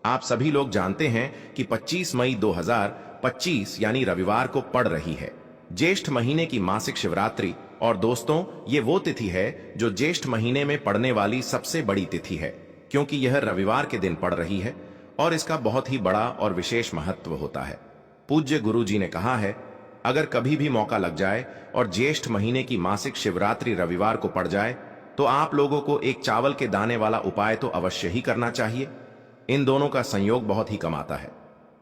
आप सभी लोग जानते हैं कि 25 मई 2025 यानी रविवार को पड़ रही है ज्येष्ठ महीने की मासिक शिवरात्रि। और दोस्तों, ये वो तिथि है जो ज्येष्ठ महीने में पड़ने वाली सबसे बड़ी तिथि है, क्योंकि यह रविवार के दिन पड़ रही है और इसका बहुत ही बड़ा और विशेष महत्व होता है। पूज्य गुरु जी ने कहा है, अगर कभी भी मौका लग जाए और ज्येष्ठ महीने की मासिक शिवरात्रि रविवार को पड़ जाए तो आप लोगों को एक चावल के दाने वाला उपाय तो अवश्य ही करना चाहिए। इन दोनों का संयोग बहुत ही कम आता है।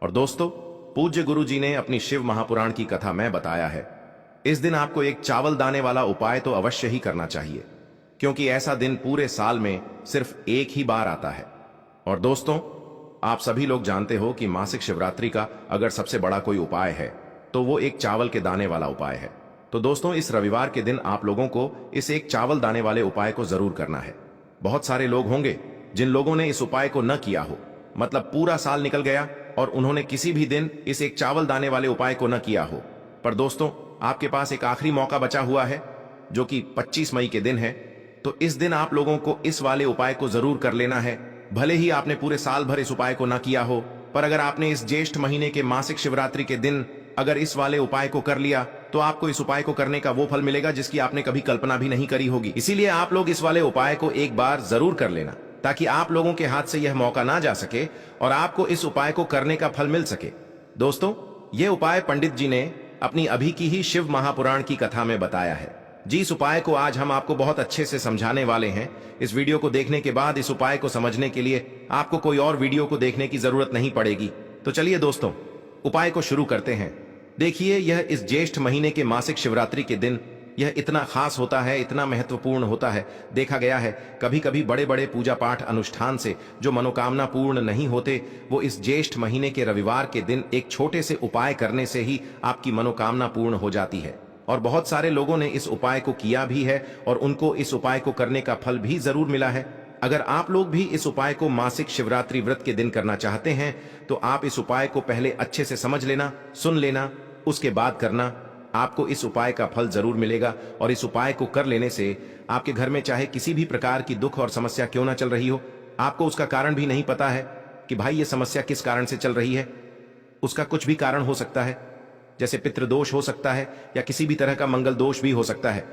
और दोस्तों, पूज्य गुरु जी ने अपनी शिव महापुराण की कथा में बताया है, इस दिन आपको एक चावल दाने वाला उपाय तो अवश्य ही करना चाहिए, क्योंकि ऐसा दिन पूरे साल में सिर्फ एक ही बार आता है। और दोस्तों, आप सभी लोग जानते हो कि मासिक शिवरात्रि का अगर सबसे बड़ा कोई उपाय है तो वो एक चावल के दाने वाला उपाय है। तो दोस्तों, इस रविवार के दिन आप लोगों को इस एक चावल दाने वाले उपाय को जरूर करना है। बहुत सारे लोग होंगे जिन लोगों ने इस उपाय को न किया हो, मतलब पूरा साल निकल गया और उन्होंने किसी भी दिन इस एक चावल दाने वाले उपाय को न किया हो। पर दोस्तों, आपके पास एक आखिरी मौका बचा हुआ है जो कि 25 मई के दिन है। तो इस दिन आप लोगों को इस वाले उपाय को जरूर कर लेना है। भले ही आपने पूरे साल भर इस उपाय को न किया हो, पर अगर आपने इस ज्येष्ठ महीने के मासिक शिवरात्रि के दिन अगर इस वाले उपाय को कर लिया तो आपको इस उपाय को करने का वो फल मिलेगा जिसकी आपने कभी कल्पना भी नहीं करी होगी। इसीलिए आप लोग इस वाले उपाय को एक बार जरूर कर लेना, ताकि आप लोगों के हाथ से यह मौका ना जा सके और आपको इस उपाय को करने का फल मिल सके। दोस्तों, यह उपाय पंडित जी ने अपनी अभी की ही शिव महापुराण की कथा में बताया है। जी, इस उपाय को आज हम आपको बहुत अच्छे से समझाने वाले हैं। इस वीडियो को देखने के बाद इस उपाय को समझने के लिए आपको कोई और वीडियो को देखने की जरूरत नहीं पड़ेगी। तो चलिए दोस्तों, उपाय को शुरू करते हैं। देखिए, यह इस ज्येष्ठ महीने के मासिक शिवरात्रि के दिन यह इतना खास होता है, इतना महत्वपूर्ण होता है। देखा गया है कभी कभी बड़े बड़े पूजा पाठ अनुष्ठान से जो मनोकामना पूर्ण नहीं होते, वो इस ज्येष्ठ महीने के रविवार के दिन एक छोटे से उपाय करने से ही आपकी मनोकामना पूर्ण हो जाती है। और बहुत सारे लोगों ने इस उपाय को किया भी है और उनको इस उपाय को करने का फल भी जरूर मिला है। अगर आप लोग भी इस उपाय को मासिक शिवरात्रि व्रत के दिन करना चाहते हैं तो आप इस उपाय को पहले अच्छे से समझ लेना, सुन लेना, उसके बाद करना। आपको इस उपाय का फल जरूर मिलेगा। और इस उपाय को कर लेने से आपके घर में चाहे किसी भी प्रकार की दुख और समस्या क्यों ना चल रही हो, आपको उसका कारण भी नहीं पता है कि भाई ये समस्या किस कारण से चल रही है, उसका कुछ भी कारण हो सकता है, जैसे पितृदोष हो सकता है या किसी भी तरह का मंगल दोष भी हो सकता है।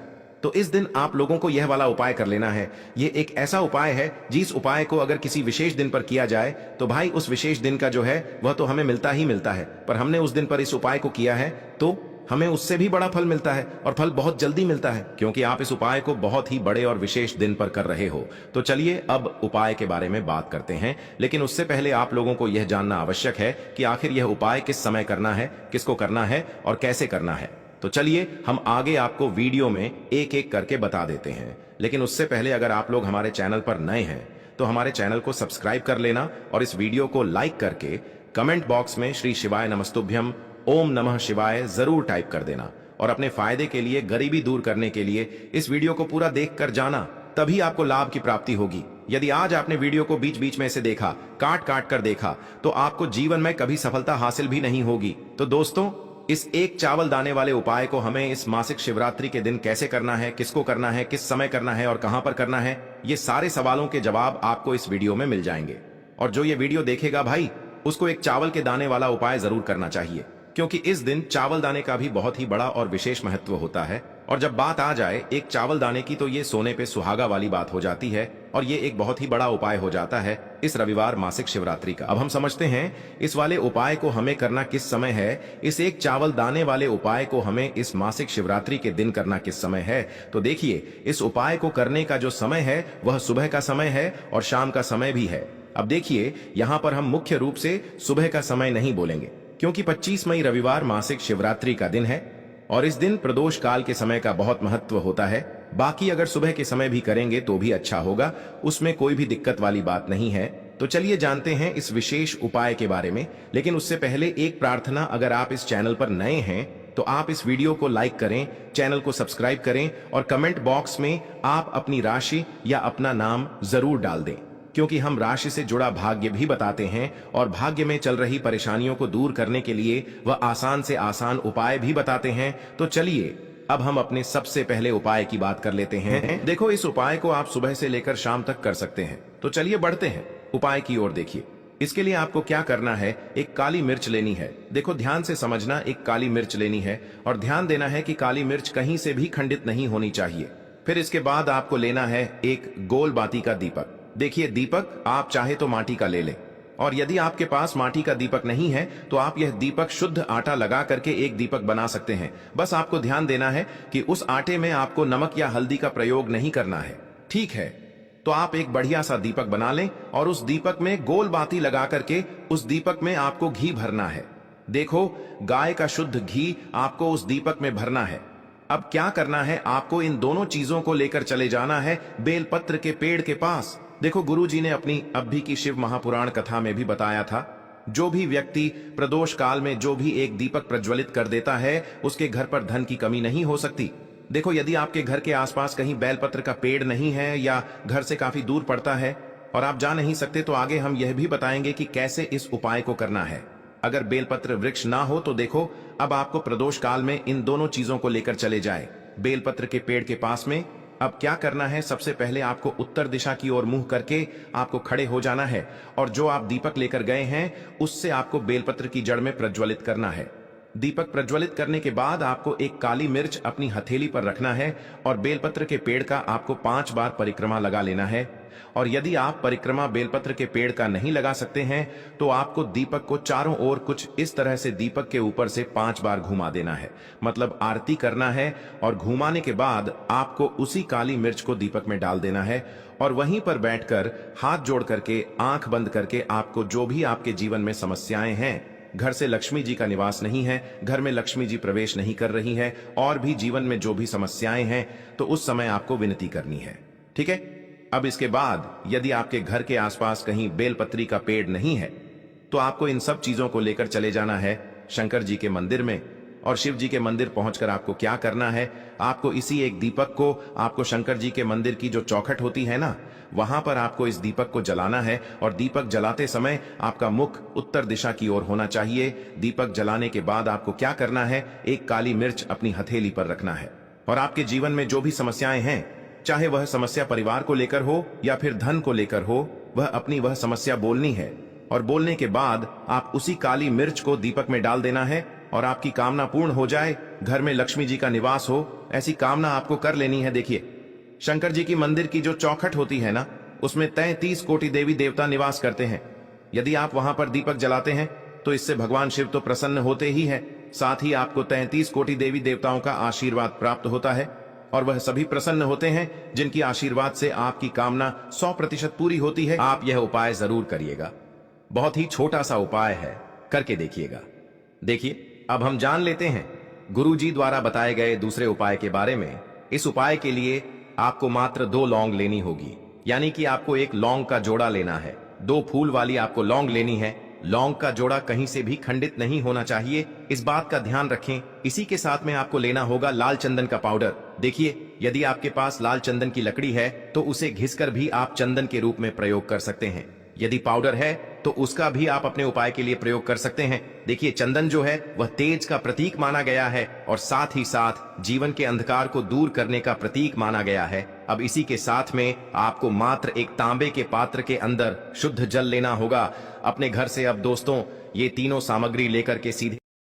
तो इस दिन आप लोगों को यह वाला उपाय कर लेना है। ये एक ऐसा उपाय है जिस उपाय को अगर किसी विशेष दिन पर किया जाए तो भाई उस विशेष दिन का जो है वह तो हमें मिलता ही मिलता है, पर हमने उस दिन पर इस उपाय को किया है तो हमें उससे भी बड़ा फल मिलता है और फल बहुत जल्दी मिलता है, क्योंकि आप इस उपाय को बहुत ही बड़े और विशेष दिन पर कर रहे हो। तो चलिए अब उपाय के बारे में बात करते हैं, लेकिन उससे पहले आप लोगों को यह जानना आवश्यक है कि आखिर यह उपाय किस समय करना है, किसको करना है और कैसे करना है। तो चलिए हम आगे आपको वीडियो में एक एक करके बता देते हैं। लेकिन उससे पहले अगर आप लोग हमारे चैनल पर नए हैं तो हमारे चैनल को सब्सक्राइब कर लेना और इस वीडियो को लाइक करके कमेंट बॉक्स में श्री शिवाय नमस्तुभ्यम, ओम नमः शिवाय जरूर टाइप कर देना। और अपने फायदे के लिए, गरीबी दूर करने के लिए इस वीडियो को पूरा देख कर जाना, तभी आपको लाभ की प्राप्ति होगी। यदि आज आपने वीडियो को बीच बीच में से देखा, काट काट कर देखा, तो आपको जीवन में कभी सफलता हासिल भी नहीं होगी। तो दोस्तों, इस एक चावल दाने वाले उपाय को हमें इस मासिक शिवरात्रि के दिन कैसे करना है, किसको करना है, किस समय करना है और कहां पर करना है, ये सारे सवालों के जवाब आपको इस वीडियो में मिल जाएंगे। और जो ये वीडियो देखेगा भाई, उसको एक चावल के दाने वाला उपाय जरूर करना चाहिए, क्योंकि इस दिन चावल दाने का भी बहुत ही बड़ा और विशेष महत्व होता है। और जब बात आ जाए एक चावल दाने की तो ये सोने पे सुहागा वाली बात हो जाती है और ये एक बहुत ही बड़ा उपाय हो जाता है इस रविवार मासिक शिवरात्रि का। अब हम समझते हैं इस वाले उपाय को हमें करना किस समय है। इस एक चावल दाने वाले उपाय को हमें इस मासिक शिवरात्रि के दिन करना किस समय है। तो देखिए, इस उपाय को करने का जो समय है वह सुबह का समय है और शाम का समय भी है। अब देखिए, यहाँ पर हम मुख्य रूप से सुबह का समय नहीं बोलेंगे, क्योंकि 25 मई रविवार मासिक शिवरात्रि का दिन है और इस दिन प्रदोष काल के समय का बहुत महत्व होता है। बाकी अगर सुबह के समय भी करेंगे तो भी अच्छा होगा, उसमें कोई भी दिक्कत वाली बात नहीं है। तो चलिए जानते हैं इस विशेष उपाय के बारे में। लेकिन उससे पहले एक प्रार्थना, अगर आप इस चैनल पर नए हैं तो आप इस वीडियो को लाइक करें, चैनल को सब्सक्राइब करें और कमेंट बॉक्स में आप अपनी राशि या अपना नाम जरूर डाल दें, क्योंकि हम राशि से जुड़ा भाग्य भी बताते हैं और भाग्य में चल रही परेशानियों को दूर करने के लिए वह आसान से आसान उपाय भी बताते हैं। तो चलिए अब हम अपने सबसे पहले उपाय की बात कर लेते हैं। देखो, इस उपाय को आप सुबह से लेकर शाम तक कर सकते हैं। तो चलिए बढ़ते हैं उपाय की ओर। देखिए, इसके लिए आपको क्या करना है, एक काली मिर्च लेनी है। देखो ध्यान से समझना, एक काली मिर्च लेनी है और ध्यान देना है कि काली मिर्च कहीं से भी खंडित नहीं होनी चाहिए। फिर इसके बाद आपको लेना है एक गोल बाती का दीपक। देखिए दीपक आप चाहे तो माटी का ले लें, और यदि आपके पास माटी का दीपक नहीं है तो आप यह दीपक शुद्ध आटा लगा करके एक दीपक बना सकते हैं। बस आपको ध्यान देना है कि उस आटे में आपको नमक या हल्दी का प्रयोग नहीं करना है, ठीक है। तो आप एक बढ़िया सा दीपक बना लें और उस दीपक में गोल बाती लगा करके उस दीपक में आपको घी भरना है। देखो गाय का शुद्ध घी आपको उस दीपक में भरना है। अब क्या करना है, आपको इन दोनों चीजों को लेकर चले जाना है बेलपत्र के पेड़ के पास। देखो गुरुजी ने अपनी अभी की शिव महापुराण कथा में भी बताया था, जो भी व्यक्ति प्रदोष काल में जो भी एक दीपक प्रज्वलित कर देता है उसके घर पर धन की कमी नहीं हो सकती। देखो यदि आपके घर के आसपास कहीं बेलपत्र का पेड़ नहीं है या घर से काफी दूर पड़ता है और आप जा नहीं सकते, तो आगे हम यह भी बताएंगे कि कैसे इस उपाय को करना है। अगर बेलपत्र वृक्ष ना हो तो देखो अब आपको प्रदोष काल में इन दोनों चीजों को लेकर चले जाए बेलपत्र के पेड़ के पास में। अब क्या करना है, सबसे पहले आपको उत्तर दिशा की ओर मुंह करके आपको खड़े हो जाना है और जो आप दीपक लेकर गए हैं उससे आपको बेलपत्र की जड़ में प्रज्वलित करना है। दीपक प्रज्वलित करने के बाद आपको एक काली मिर्च अपनी हथेली पर रखना है और बेलपत्र के पेड़ का आपको 5 बार परिक्रमा लगा लेना है। और यदि आप परिक्रमा बेलपत्र के पेड़ का नहीं लगा सकते हैं तो आपको दीपक को चारों ओर कुछ इस तरह से दीपक के ऊपर से 5 बार घुमा देना है, मतलब आरती करना है। और घुमाने के बाद आपको उसी काली मिर्च को दीपक में डाल देना है और वहीं पर बैठकर हाथ जोड़ करके आंख बंद करके आपको जो भी आपके जीवन में समस्याएं हैं, घर से लक्ष्मी जी का निवास नहीं है, घर में लक्ष्मी जी प्रवेश नहीं कर रही है, और भी जीवन में जो भी समस्याएं हैं, तो उस समय आपको विनती करनी है, ठीक है। अब इसके बाद यदि आपके घर के आसपास कहीं बेलपत्री का पेड़ नहीं है तो आपको इन सब चीजों को लेकर चले जाना है शंकर जी के मंदिर में। और शिव जी के मंदिर पहुंचकर आपको क्या करना है, आपको इसी एक दीपक को आपको शंकर जी के मंदिर की जो चौखट होती है ना, वहां पर आपको इस दीपक को जलाना है। और दीपक जलाते समय आपका मुख उत्तर दिशा की ओर होना चाहिए। दीपक जलाने के बाद आपको क्या करना है, एक काली मिर्च अपनी हथेली पर रखना है और आपके जीवन में जो भी समस्याएं हैं, चाहे वह समस्या परिवार को लेकर हो या फिर धन को लेकर हो, वह समस्या बोलनी है। और बोलने के बाद आप उसी काली मिर्च को दीपक में डाल देना है और आपकी कामना पूर्ण हो जाए, घर में लक्ष्मी जी का निवास हो, ऐसी कामना आपको कर लेनी है। देखिए शंकर जी की मंदिर की जो चौखट होती है ना, उसमें 33 कोटि देवी देवता निवास करते हैं। यदि आप वहां पर दीपक जलाते हैं तो इससे भगवान शिव तो प्रसन्न होते ही है, साथ ही आपको 33 कोटि देवी देवताओं का आशीर्वाद प्राप्त होता है। और वह सभी प्रसन्न होते हैं जिनकी आशीर्वाद से आपकी कामना 100% पूरी होती है। आप यह उपाय जरूर करिएगा, बहुत ही छोटा सा उपाय है, करके देखिएगा। देखिए अब हम जान लेते हैं गुरुजी द्वारा बताए गए दूसरे उपाय के बारे में। इस उपाय के लिए आपको मात्र 2 लौंग लेनी होगी, यानी कि आपको एक लौंग का जोड़ा लेना है। 2 फूल वाली आपको लौंग लेनी है। लौंग का जोड़ा कहीं से भी खंडित नहीं होना चाहिए, इस बात का ध्यान रखें। इसी के साथ में आपको लेना होगा लाल चंदन का पाउडर। देखिए यदि आपके पास लाल चंदन की लकड़ी है तो उसे घिसकर भी आप चंदन के रूप में प्रयोग कर सकते हैं। यदि पाउडर है तो उसका भी आप अपने उपाय के लिए प्रयोग कर सकते हैं। देखिए चंदन जो है वह तेज का प्रतीक माना गया है और साथ ही साथ जीवन के अंधकार को दूर करने का प्रतीक माना गया है। अब इसी के साथ में आपको मात्र एक तांबे के पात्र के अंदर शुद्ध जल लेना होगा अपने घर से। अब दोस्तों ये तीनों सामग्री लेकर के सीधे